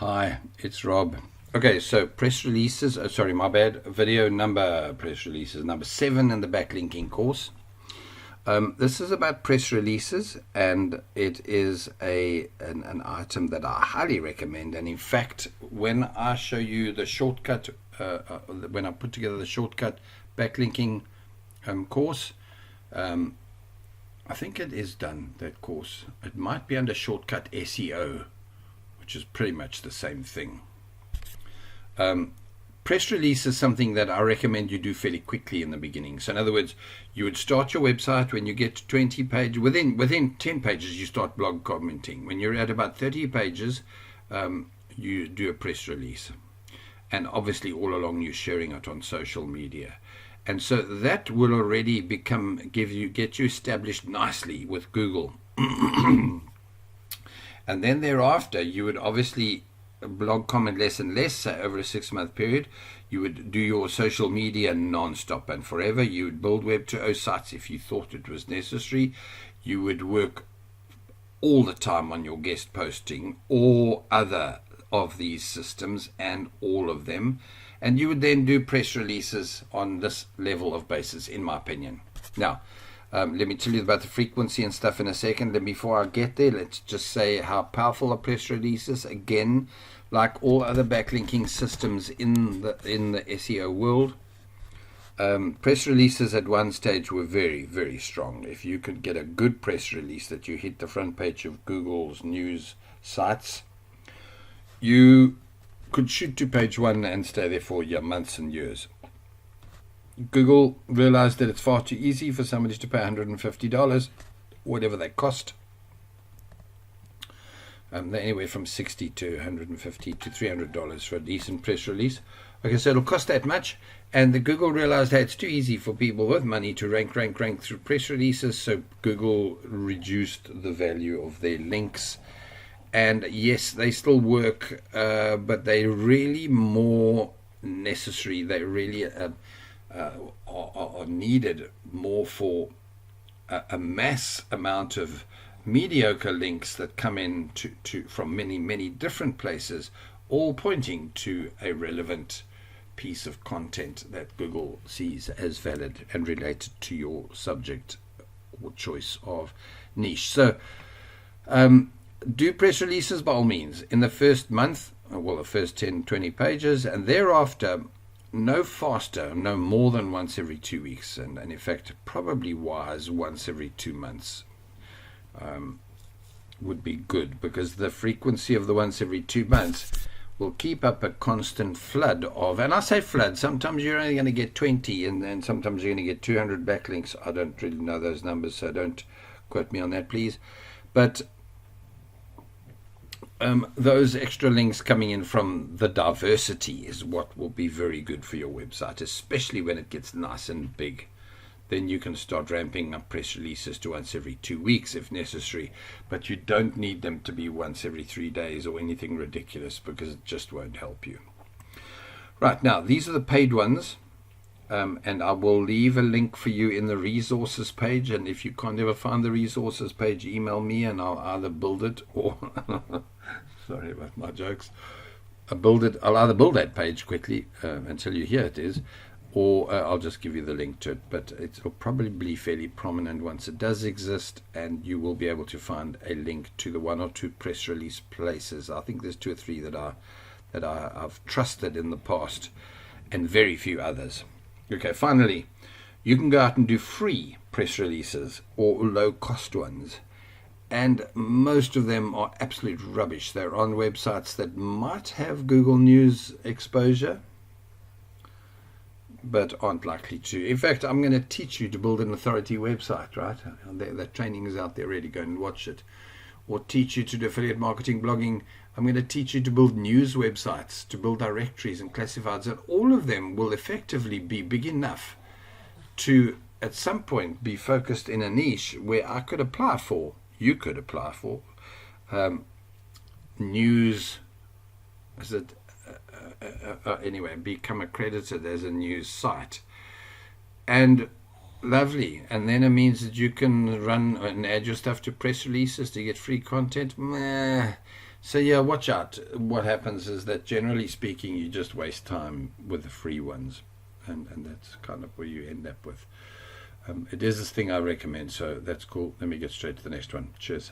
Hi, it's Rob. Okay, so press releases, sorry, my bad, press releases number 7 in the backlinking course. This is about press releases, and it is an item that I highly recommend. And in fact, when I show you the shortcut, when I put together the shortcut backlinking course, I think it is done, that course. It might be under shortcut SEO, which is pretty much the same thing. Press release is something that I recommend you do fairly quickly in the beginning. So in other words, you would start your website when you get to 20 pages. Within 10 pages, you start blog commenting. When you're at about 30 pages, you do a press release. And obviously all along you're sharing it on social media. And so that will already get you established nicely with Google. And then thereafter, you would obviously blog comment less and less, say over a 6-month period. You would do your social media non-stop and forever. You would build Web 2.0 sites if you thought it was necessary. You would work all the time on your guest posting or other of these systems, and all of them. And you would then do press releases on this level of basis, in my opinion. Now, let me tell you about the frequency and stuff in a second. And before I get there, let's just say how powerful a press release is. Again, like all other backlinking systems in the SEO world, press releases at one stage were very, very strong. If you could get a good press release that you hit the front page of Google's news sites, you could shoot to page 1 and stay there for months and years. Google realized that it's far too easy for somebody to pay $150, whatever they cost. They're anywhere from $60 to $150 to $300 for a decent press release. Okay, so it'll cost that much. And the Google realized that it's too easy for people with money to rank through press releases. So Google reduced the value of their links. And yes, they still work, but they're really more necessary. They really are needed more for a mass amount of mediocre links that come in from many different places, all pointing to a relevant piece of content that Google sees as valid and related to your subject or choice of niche. So do press releases by all means in the first month, well, the first 10-20 pages, and thereafter no faster, no more than once every 2 weeks, and in fact probably wise once every 2 months would be good, because the frequency of the once every 2 months will keep up a constant flood of, and I say flood, sometimes you're only going to get 20 and then sometimes you're going to get 200 backlinks. I don't really know those numbers, so don't quote me on that, please. But those extra links coming in from the diversity is what will be very good for your website, especially when it gets nice and big. Then you can start ramping up press releases to once every 2 weeks if necessary, but you don't need them to be once every 3 days or anything ridiculous, because it just won't help you. Right, now these are the paid ones, and I will leave a link for you in the resources page, and if you can't ever find the resources page, email me and I'll either build it or sorry about my jokes. I'll either build that page quickly and tell you here it is, or I'll just give you the link to it. But it'll probably be fairly prominent once it does exist, and you will be able to find a link to the 1 or 2 press release places. I think there's 2 or 3 that I've trusted in the past, and very few others. Okay, finally, you can go out and do free press releases or low-cost ones. And most of them are absolute rubbish. They're on websites that might have Google News exposure, but aren't likely to. In fact, I'm going to teach you to build an authority website, right? That training is out there, really go and watch it. Or teach you to do affiliate marketing, blogging. I'm going to teach you to build news websites, to build directories and classifieds, and all of them will effectively be big enough to, at some point, be focused in a niche where I could apply for, you could apply for, news, anyway, become accredited as a news site. And lovely. And then it means that you can run and add your stuff to press releases to get free content. So yeah, watch out. What happens is that generally speaking, you just waste time with the free ones, and that's kind of where you end up with. It is this thing I recommend, so that's cool. Let me get straight to the next one. Cheers.